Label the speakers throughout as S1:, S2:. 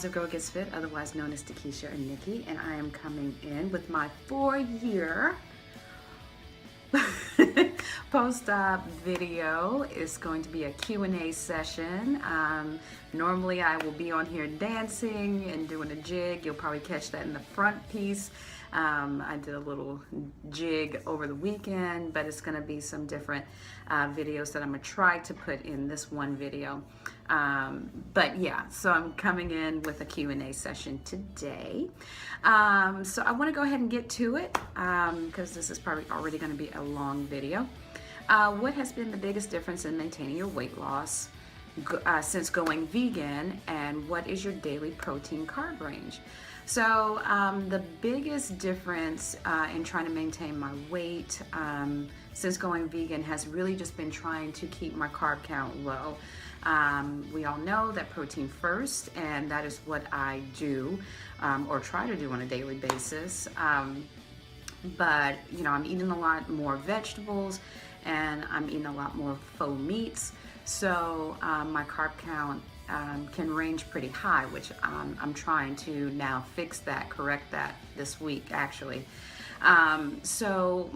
S1: Positive Girl Gets Fit, otherwise known as TaKesha.Nicole, and I am coming in with my 4-year post-op video. It's going to be a Q&A session. Normally I will be on here dancing and doing a jig. You'll probably catch that in the front piece. I did a little jig over the weekend, but it's going to be some different videos that I'm going to try to put in this one video. But yeah, so I'm coming in with a Q&A session today. So I want to go ahead and get to it because this is probably already going to be a long video. What has been the biggest difference in maintaining your weight loss since going vegan, and what is your daily protein carb range? So the biggest difference in trying to maintain my weight since going vegan has really just been trying to keep my carb count low. We all know that protein first, and that is what I do or try to do on a daily basis. But you know, I'm eating a lot more vegetables and I'm eating a lot more faux meats, so my carb count can range pretty high, which I'm trying to now fix that, correct that this week actually. So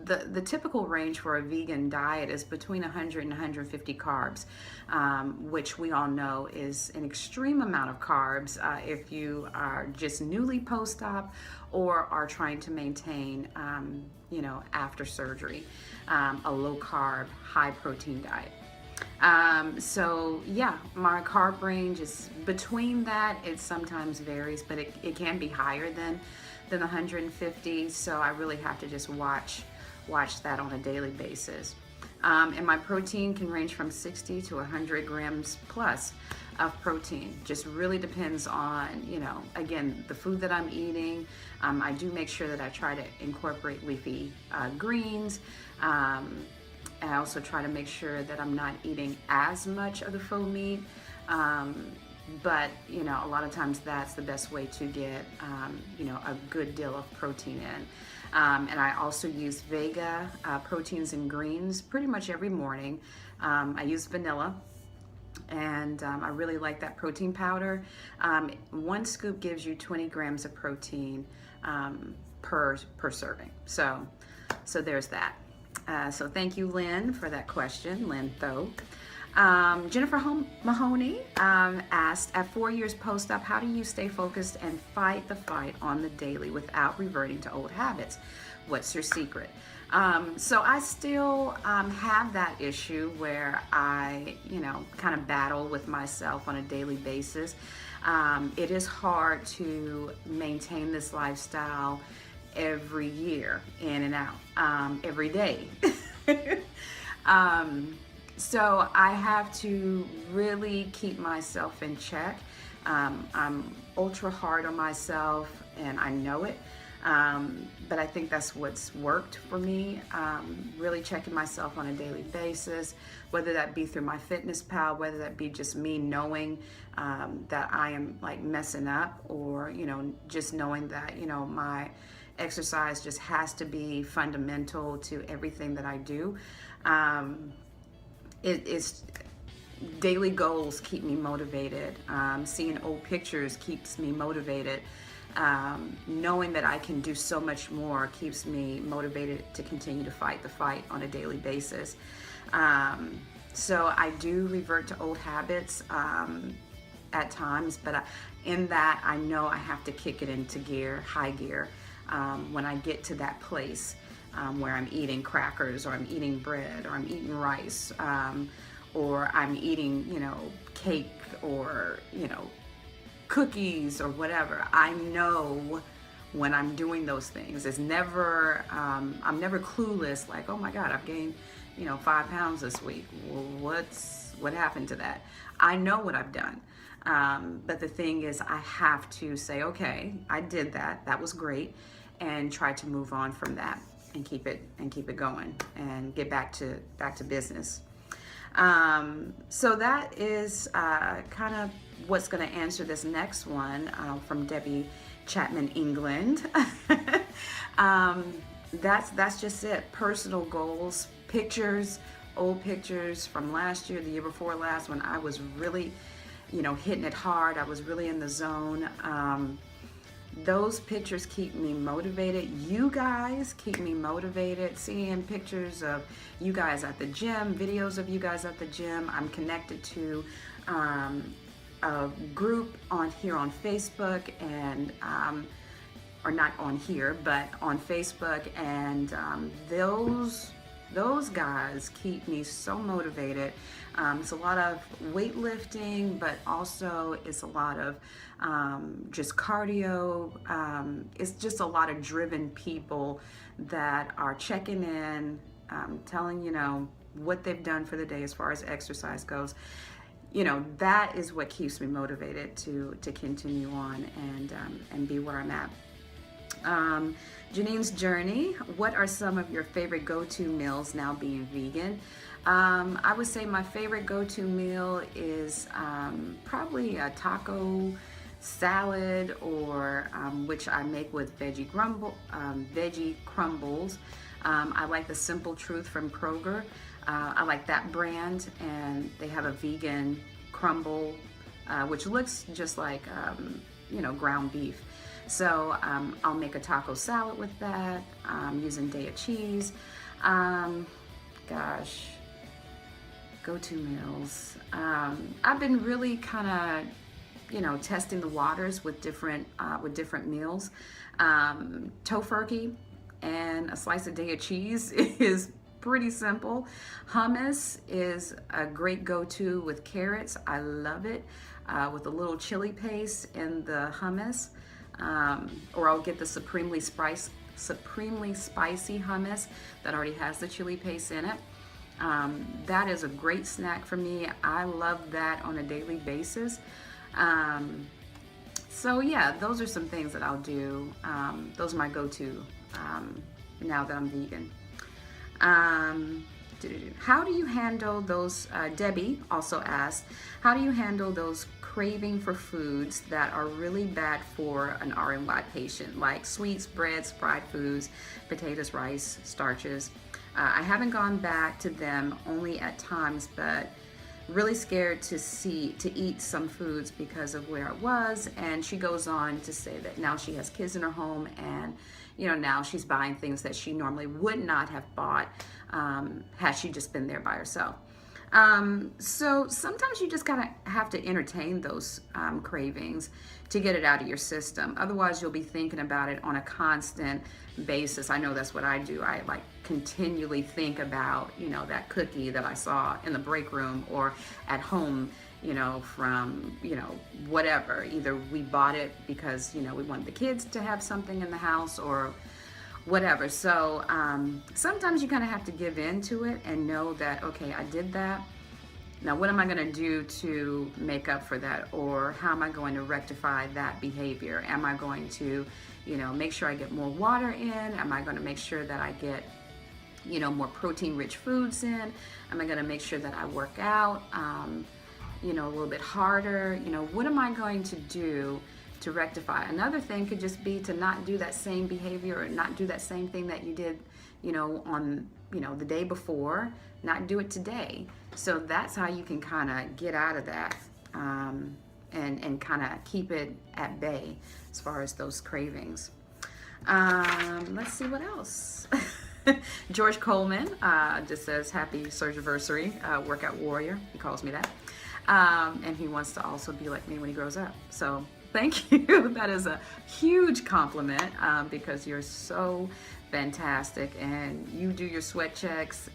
S1: the typical range for a vegan diet is between 100 and 150 carbs, which we all know is an extreme amount of carbs if you are just newly post-op or are trying to maintain, you know, after surgery, a low carb, high protein diet. So yeah, my carb range is between that. It sometimes varies, but it can be higher than 150. So I really have to just watch that on a daily basis. And my protein can range from 60 to 100 grams plus of protein. Just really depends on, you know, again, the food that I'm eating. I do make sure that I try to incorporate leafy greens. I also try to make sure that I'm not eating as much of the faux meat, but you know, a lot of times that's the best way to get you know, a good deal of protein in. And I also use Vega proteins and greens pretty much every morning. I use vanilla, and I really like that protein powder. 1 scoop gives you 20 grams of protein per serving. So there's that. So thank you, Lynn, for that question, Lynn Tho. Jennifer Mahoney asked, at 4 years post-op, how do you stay focused and fight the fight on the daily without reverting to old habits? What's your secret? So I still have that issue where I, you know, kind of battle with myself on a daily basis. It is hard to maintain this lifestyle every year, in and out, every day. So I have to really keep myself in check. I'm ultra hard on myself, and I know it, but I think that's what's worked for me. Really checking myself on a daily basis, whether that be through MyFitnessPal, whether that be just me knowing that I am like messing up, or you know, just knowing that, you know, my exercise just has to be fundamental to everything that I do. It's daily goals keep me motivated. Seeing old pictures keeps me motivated. Knowing that I can do so much more keeps me motivated to continue to fight the fight on a daily basis. So I do revert to old habits at times, but in that I know I have to kick it into gear, high gear. When I get to that place where I'm eating crackers, or I'm eating bread, or I'm eating rice, or I'm eating, you know, cake, or, you know, cookies, or whatever. I know when I'm doing those things. It's never, I'm never clueless, like, oh my God, I've gained, you know, 5 pounds this week. Well, what happened to that? I know what I've done. But the thing is, I have to say, okay, I did that. That was great. And try to move on from that and keep it going and get back to business. So that is kind of what's going to answer this next one from Debbie Chapman, England. That's just it. Personal goals, pictures, old pictures from last year, the year before last, when I was really you know, hitting it hard. I was really in the zone. Those pictures keep me motivated. You guys keep me motivated. Seeing pictures of you guys at the gym, videos of you guys at the gym. I'm connected to a group on here on Facebook, and or not on here, but on Facebook, and those guys keep me so motivated. It's a lot of weightlifting, but also it's a lot of just cardio. It's just a lot of driven people that are checking in, telling, you know, what they've done for the day as far as exercise goes. You know, that is what keeps me motivated to continue on and be where I'm at. Janine's journey. What are some of your favorite go-to meals now being vegan? I would say my favorite go-to meal is probably a taco salad, or which I make with veggie crumbles. I like the Simple Truth from Kroger. I like that brand, and they have a vegan crumble, which looks just like you know, ground beef. So I'll make a taco salad with that, using Daya cheese. Gosh, go-to meals. I've been really kind of, you know, testing the waters with different meals. Tofurkey and a slice of Daya cheese is pretty simple. Hummus is a great go-to with carrots. I love it, with a little chili paste in the hummus. Or I'll get the supremely spicy hummus that already has the chili paste in it. That is a great snack for me. I love that on a daily basis. So yeah, those are some things that I'll do. Those are my go-to now that I'm vegan. How do you handle those, Debbie also asked, how do you handle those craving for foods that are really bad for an RNY patient, like sweets, breads, fried foods, potatoes, rice, starches? I haven't gone back to them, only at times, but really scared to eat some foods because of where it was. And she goes on to say that now she has kids in her home, and you know, now she's buying things that she normally would not have bought had she just been there by herself. So sometimes you just gotta have to entertain those cravings to get it out of your system. Otherwise, you'll be thinking about it on a constant basis. I know that's what I do. I like continually think about, you know, that cookie that I saw in the break room or at home, you know, from, you know, whatever. Either we bought it because, you know, we wanted the kids to have something in the house or whatever. So sometimes you kind of have to give in to it and know that, okay, I did that. Now, what am I going to do to make up for that? Or how am I going to rectify that behavior? Am I going to, you know, make sure I get more water in? Am I going to make sure that I get, you know, more protein-rich foods in? Am I going to make sure that I work out, you know, a little bit harder? You know, what am I going to do to rectify? Another thing could just be to not do that same behavior or not do that same thing that you did, you know, on, you know, the day before, not do it today. So that's how you can kind of get out of that and kind of keep it at bay as far as those cravings. Let's see what else. George Coleman just says, happy Surgiversary, workout warrior. He calls me that. And he wants to also be like me when he grows up. So thank you. That is a huge compliment because you're so fantastic and you do your sweat checks.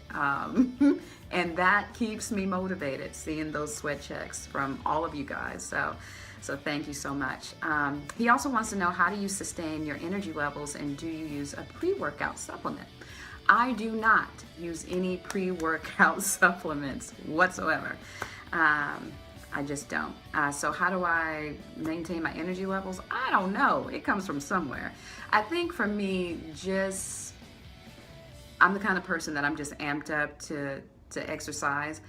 S1: And that keeps me motivated, seeing those sweat checks from all of you guys. So thank you so much. He also wants to know, how do you sustain your energy levels, and do you use a pre-workout supplement? I do not use any pre-workout supplements whatsoever. I just don't. So how do I maintain my energy levels? I don't know. It comes from somewhere. I think for me, I'm the kind of person that I'm just amped up to exercise,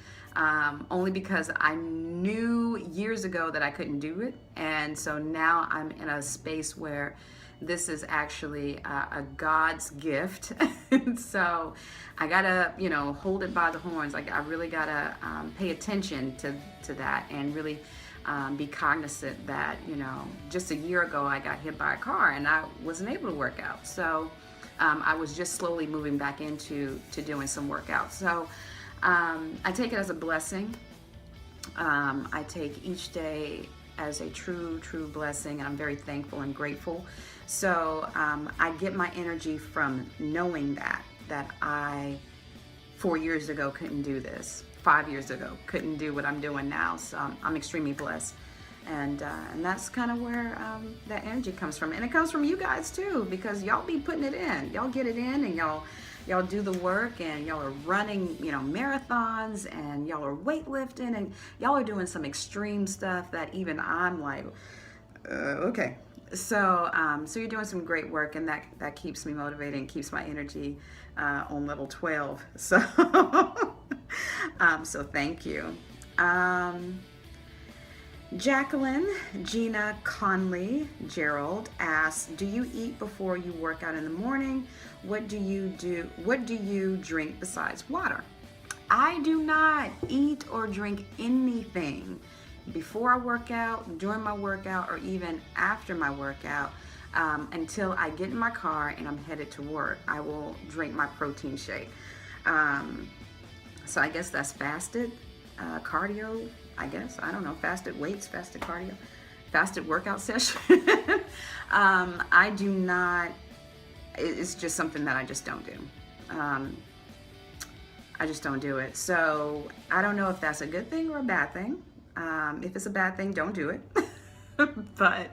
S1: only because I knew years ago that I couldn't do it. And so now I'm in a space where this is actually a God's gift. So I gotta, you know, hold it by the horns. Like I really gotta pay attention to that and really be cognizant that, you know, just a year ago I got hit by a car and I wasn't able to work out. So I was just slowly moving back into doing some workouts. So I take it as a blessing. I take each day as a true blessing, and I'm very thankful and grateful. So I get my energy from knowing that I 4 years ago couldn't do this, 5 years ago couldn't do what I'm doing now. So I'm extremely blessed, and that's kind of where that energy comes from, and it comes from you guys too, because y'all be putting it in, y'all get it in, and y'all do the work, and y'all are running, you know, marathons, and y'all are weightlifting, and y'all are doing some extreme stuff that even I'm like, okay. So so you're doing some great work, and that keeps me motivated and keeps my energy on level 12. So so thank you. Jacqueline Gina Conley Gerald asks, do you eat before you work out in the morning? What do you drink besides water? I do not eat or drink anything before I work out, during my workout, or even after my workout until I get in my car and I'm headed to work. I will drink my protein shake. So I guess that's fasted cardio, I guess. I don't know, fasted weights, fasted cardio, fasted workout session. I do not, it's just something that I just don't do. I just don't do it. So I don't know if that's a good thing or a bad thing. If it's a bad thing, don't do it. but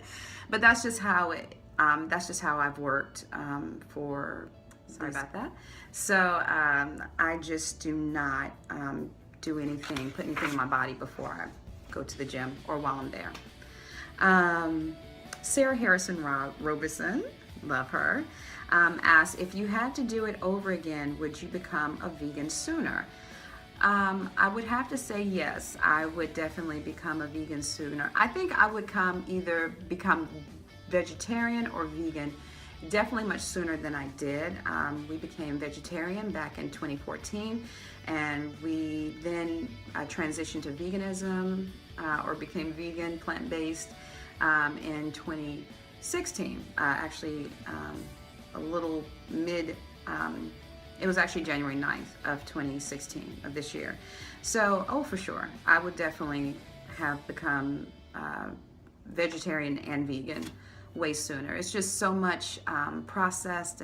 S1: that's just how I've worked sorry about that. So I just do not do anything, put anything in my body before I go to the gym or while I'm there. Sarah Harrison Robeson, love her, asks, if you had to do it over again, would you become a vegan sooner? I would have to say yes. I would definitely become a vegan sooner. I think I would either become vegetarian or vegan definitely much sooner than I did. We became vegetarian back in 2014, and we then transitioned to veganism or became vegan, plant-based in 2016. Actually, a little mid, it was actually January 9th of 2016 of this year. So, for sure, I would definitely have become vegetarian and vegan way sooner. It's just so much processed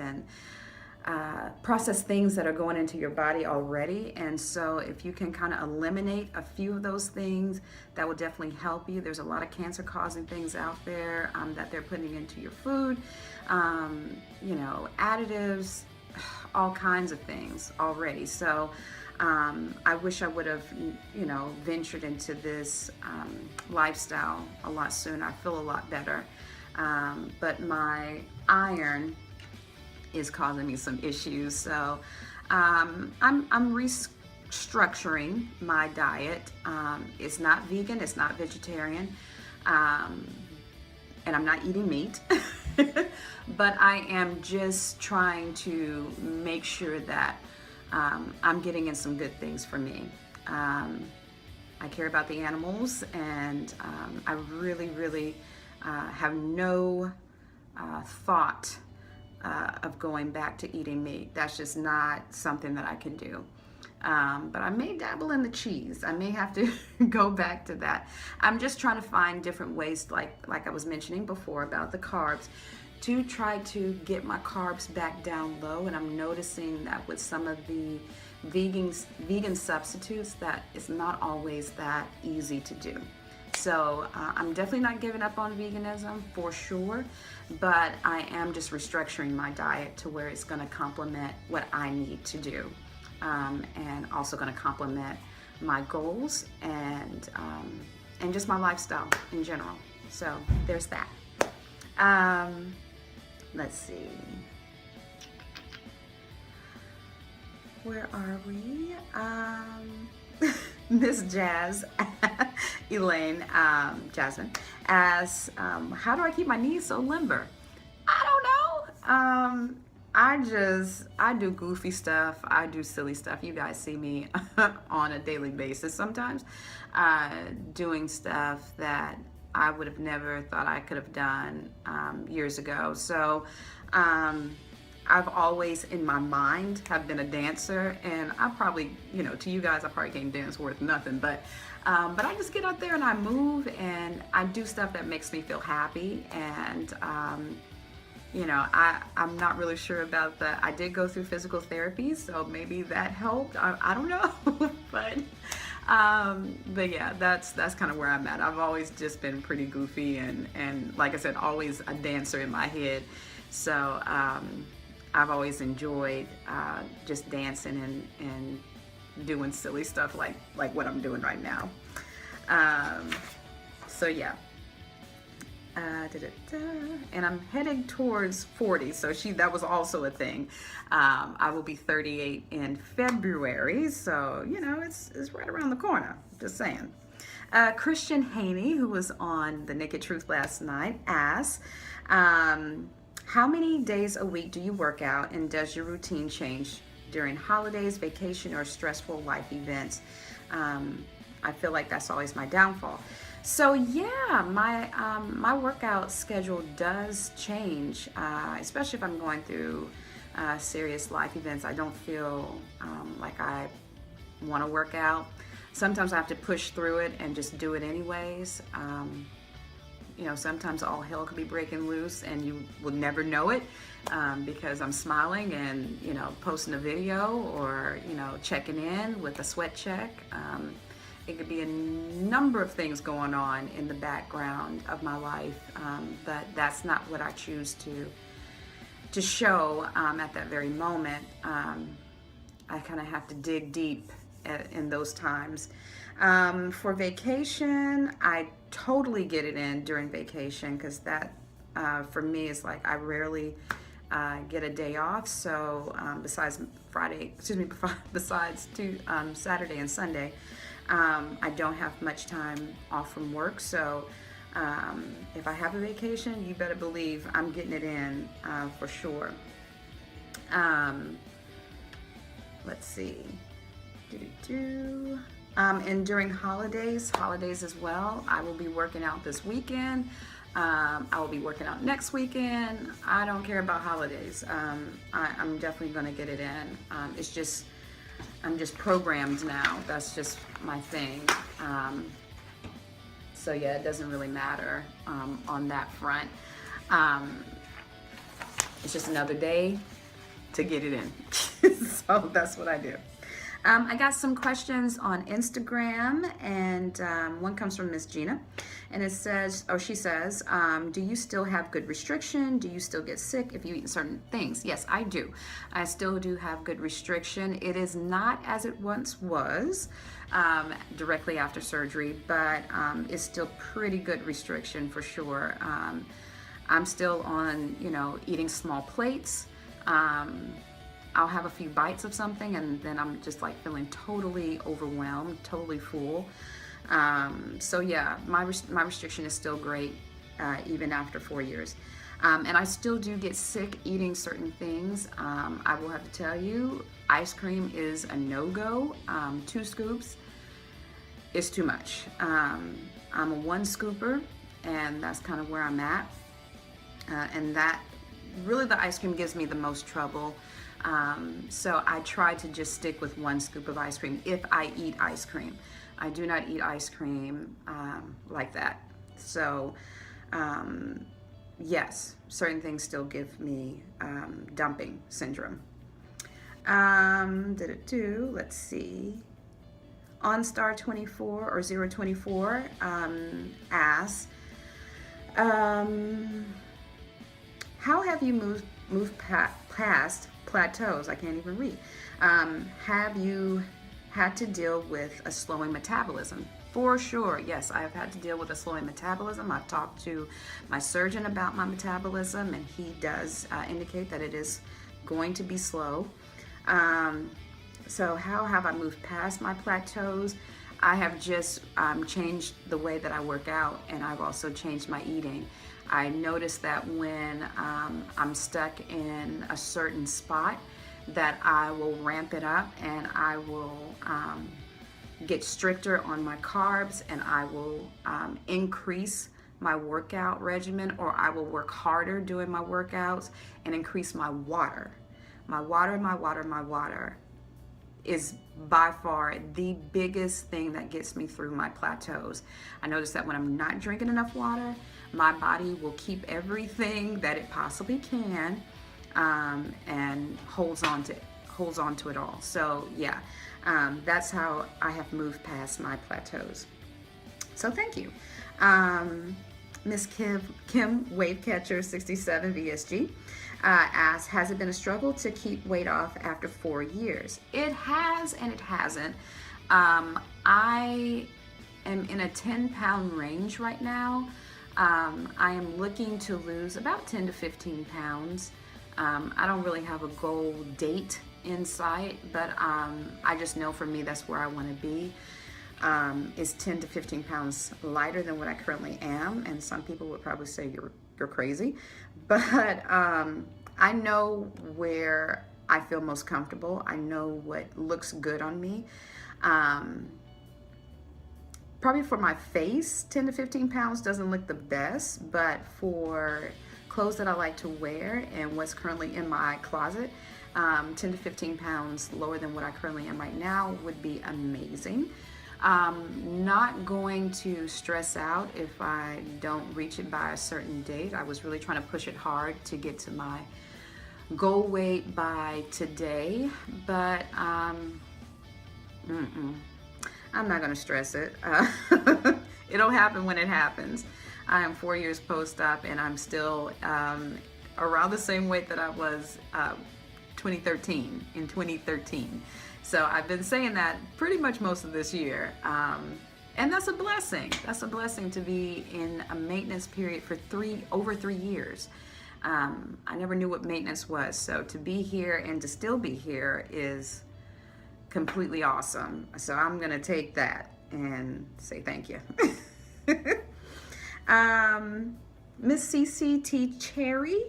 S1: things that are going into your body already, and so if you can kind of eliminate a few of those things, that will definitely help you. There's a lot of cancer causing things out there that they're putting into your food, you know, additives, all kinds of things already. So I wish I would have, you know, ventured into this lifestyle a lot sooner. I feel a lot better. But my iron is causing me some issues. So I'm restructuring my diet. It's not vegan, it's not vegetarian, and I'm not eating meat. But I am just trying to make sure that I'm getting in some good things for me. I care about the animals, and I really have no thought of going back to eating meat. That's just not something that I can do. But I may dabble in the cheese. I may have to go back to that. I'm just trying to find different ways, like I was mentioning before about the carbs, to try to get my carbs back down low. And I'm noticing that with some of the vegan substitutes, that it's not always that easy to do. So I'm definitely not giving up on veganism for sure, but I am just restructuring my diet to where it's going to complement what I need to do, and also going to complement my goals and just my lifestyle in general. So there's that. Let's see. Where are we? Miss Jazz, Elaine, Jasmine asks, how do I keep my knees so limber? I don't know. I do goofy stuff. I do silly stuff. You guys see me on a daily basis sometimes, doing stuff that I would have never thought I could have done years ago. So I've always in my mind have been a dancer, and I probably, to you guys, I probably can't dance worth nothing, but I just get out there and I move and I do stuff that makes me feel happy. And I'm not really sure about that. I did go through physical therapy, so maybe that helped. I don't know, but yeah, that's kind of where I'm at. I've always just been pretty goofy and like I said, always a dancer in my head. So I've always enjoyed just dancing and doing silly stuff like what I'm doing right now. So yeah. And I'm heading towards 40, so that was also a thing. I will be 38 in February, so it's right around the corner. Just saying. Christian Haney, who was on The Naked Truth last night, asks, how many days a week do you work out, and does your routine change during holidays, vacation, or stressful life events? I feel like that's always my downfall. So yeah, my workout schedule does change, especially if I'm going through serious life events. I don't feel like I want to work out. Sometimes I have to push through it and just do it anyways. Sometimes all hell could be breaking loose and you will never know it because I'm smiling and, posting a video or, checking in with a sweat check. It could be a number of things going on in the background of my life, but that's not what I choose to show at that very moment. I kind of have to dig deep in those times. For vacation, I totally get it in during vacation because that for me is like I rarely get a day off. So besides Saturday and Sunday, I don't have much time off from work. So if I have a vacation, you better believe I'm getting it in for sure. Let's see. And during holidays as well, I will be working out this weekend. I will be working out next weekend. I don't care about holidays. I'm definitely going to get it in. I'm just programmed now. That's just my thing. So yeah, it doesn't really matter on that front. It's just another day to get it in. So that's what I do. I got some questions on Instagram, and one comes from Miss Gina, and she says, do you still have good restriction? Do you still get sick if you eat certain things? Yes, I do. I still do have good restriction. It is not as it once was directly after surgery, but it's still pretty good restriction for sure. I'm still on, eating small plates. I'll have a few bites of something and then I'm just like feeling totally overwhelmed, totally full. So yeah, my restriction is still great even after 4 years. And I still do get sick eating certain things. I will have to tell you, ice cream is a no-go. 2 scoops is too much. I'm a 1 scooper and that's kind of where I'm at. And that really the ice cream gives me the most trouble. So I try to just stick with 1 scoop of ice cream if I eat ice cream. I do not eat ice cream like that. So yes, certain things still give me dumping syndrome. Let's see. OnStar24 or 024 asks, how have you moved past plateaus? I can't even read. Have you had to deal with a slowing metabolism? For sure, yes, I have had to deal with a slowing metabolism. I've talked to my surgeon about my metabolism, and he does indicate that it is going to be slow. So how have I moved past my plateaus? I have just changed the way that I work out, and I've also changed my eating. I notice that when I'm stuck in a certain spot, that I will ramp it up, and I will get stricter on my carbs, and I will increase my workout regimen, or I will work harder doing my workouts and increase my water. My water is by far the biggest thing that gets me through my plateaus. I notice that when I'm not drinking enough water, my body will keep everything that it possibly can, and holds on to it all. So yeah, that's how I have moved past my plateaus. So thank you. Miss Kim Wavecatcher 67 VSG asks, has it been a struggle to keep weight off after 4 years? It has and it hasn't. I am in a 10-pound range right now. I am looking to lose about 10 to 15 pounds. I don't really have a goal date in sight, but I just know for me that's where I want to be. Is 10 to 15 pounds lighter than what I currently am, and some people would probably say you're crazy, but I know where I feel most comfortable. I know what looks good on me. Probably for my face, 10 to 15 pounds doesn't look the best, but for clothes that I like to wear and what's currently in my closet, 10 to 15 pounds lower than what I currently am right now would be amazing. Not going to stress out if I don't reach it by a certain date. I was really trying to push it hard to get to my goal weight by today, but I'm not going to stress it. It'll happen when it happens. I am 4 years post-op, and I'm still around the same weight that I was in 2013. So I've been saying that pretty much most of this year. And that's a blessing. That's a blessing to be in a maintenance period for over 3 years. I never knew what maintenance was. So to be here and to still be here is completely awesome. So I'm going to take that and say thank you. Miss CCT Cherry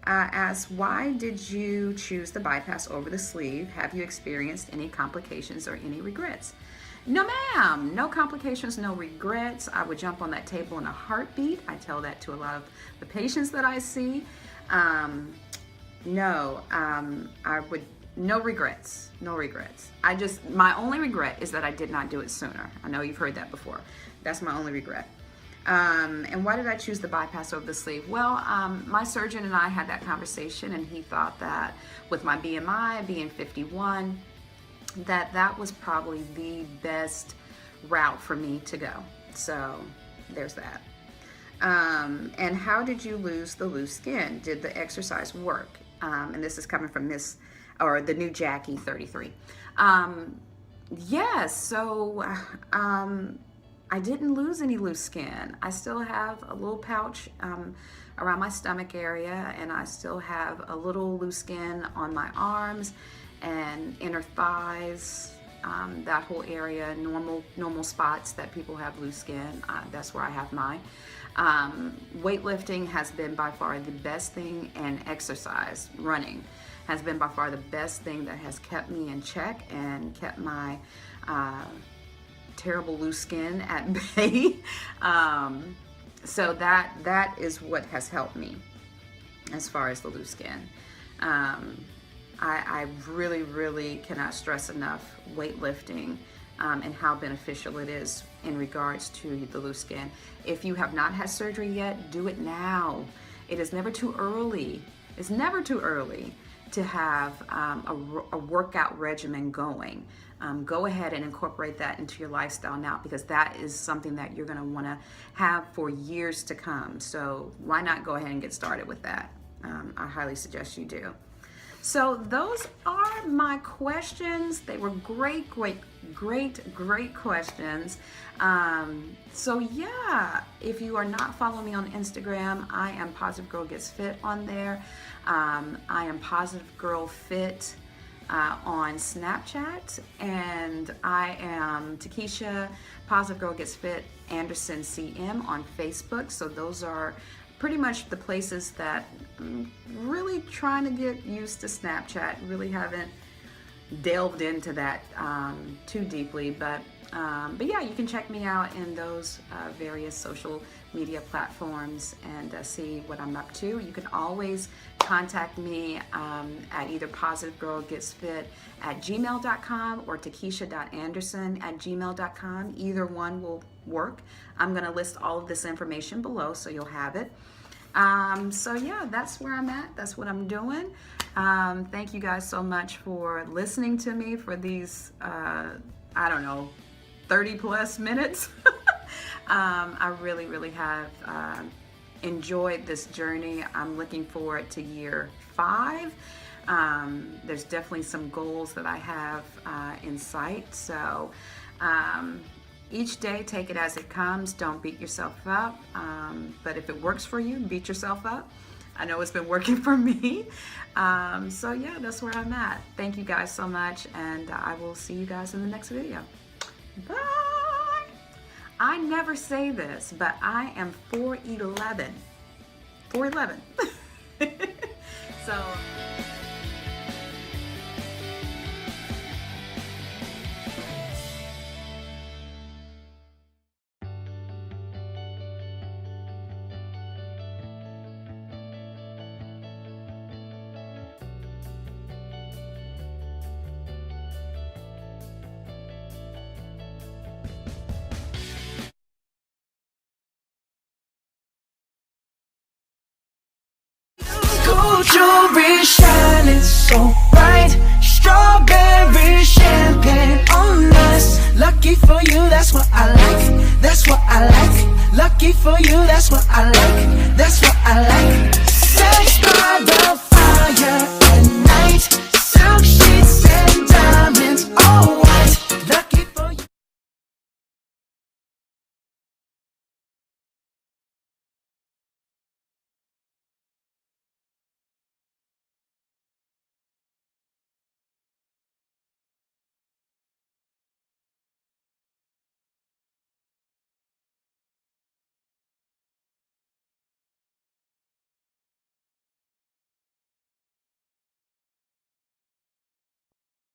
S1: asks, why did you choose the bypass over the sleeve? Have you experienced any complications or any regrets? No, ma'am. No complications, no regrets. I would jump on that table in a heartbeat. I tell that to a lot of the patients that I see. No regrets. No regrets. My only regret is that I did not do it sooner. I know you've heard that before. That's my only regret. And why did I choose the bypass over the sleeve? Well, my surgeon and I had that conversation, and he thought that with my BMI being 51, that was probably the best route for me to go. So there's that. And how did you lose the loose skin? Did the exercise work? And this is coming from the new Jackie 33. Yes, so I didn't lose any loose skin. I still have a little pouch around my stomach area, and I still have a little loose skin on my arms and inner thighs, that whole area, normal spots that people have loose skin. That's where I have mine. Weightlifting has been by far the best thing, and exercise, running, has been by far the best thing that has kept me in check and kept my terrible loose skin at bay. So that is what has helped me as far as the loose skin. I really cannot stress enough weightlifting and how beneficial it is in regards to the loose skin. If you have not had surgery yet, do it now. It is never too early. It's never too early to have a workout regimen going. Go ahead and incorporate that into your lifestyle now, because that is something that you're going to want to have for years to come. So why not go ahead and get started with that? I highly suggest you do. So those are my questions. They were great questions. So yeah, if you are not following me on Instagram, I am Positive Girl Gets Fit on there. I am Positive Girl Fit on Snapchat, and I am TaKesha Positive Girl Gets Fit Anderson CM on Facebook. So those are pretty much the places that I'm really trying to get used to Snapchat. Really haven't delved into that too deeply, but yeah, you can check me out in those various social media platforms and see what I'm up to. You can always contact me at either positivegirlgetsfit@gmail.com or TaKesha.Anderson@gmail.com. Either one will work. I'm going to list all of this information below so you'll have it. So yeah, that's where I'm at. That's what I'm doing. Thank you guys so much for listening to me for these, I don't know, 30 plus minutes. I really, really have enjoyed this journey. I'm looking forward to year 5. There's definitely some goals that I have in sight. So each day, take it as it comes. Don't beat yourself up. But if it works for you, beat yourself up. I know it's been working for me. So yeah, that's where I'm at. Thank you guys so much, and I will see you guys in the next video. Bye. I never say this, but I am 4'11". 4'11". So.
S2: Jewelry shining so bright, strawberry champagne on us. Lucky for you, that's what I like. That's what I like. Lucky for you, that's what I like.